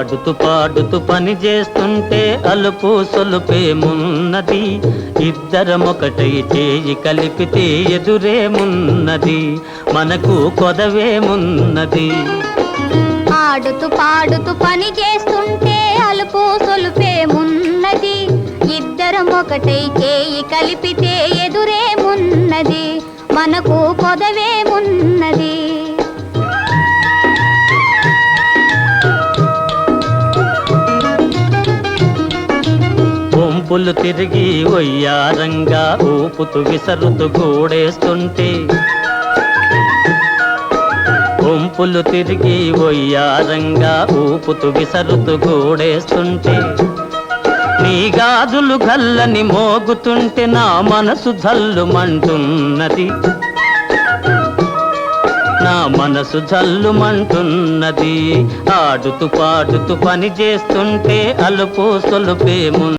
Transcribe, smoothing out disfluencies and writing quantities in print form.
ఆడుతూ పాడుతూ పని చేస్తుంటే అలుపు సొలుపేమున్నది, ఇద్దరమొకటై చేయి కలిపితే ఎదురేమున్నది, మనకు కొదవేమున్నది. ఆడుతూ పాడుతూ పని చేస్తుంటే అలుపు సొలుపేమున్నది, ఇద్దరం ఒకటై చేయి కలిపితే ఎదురేమున్నది, మనకు కొదవేమున్నది. వంపులు తిరిగి ఒయ్యారంగా ఊపుతూ విసరుతూ గూడేస్తుంటే, వంపులు తిరిగి ఒయ్యారంగా ఊపుతూ విసరుతూ గూడేస్తుంటే, నీ గాజులు గల్లని మోగుతుంటే నా మనసు జల్లుమంటున్నది, నా మనసు జల్లుమంటున్నది. ఆడుతూ పాడుతూ పని చేస్తుంటే అలుపు సొలుపేమున్నది.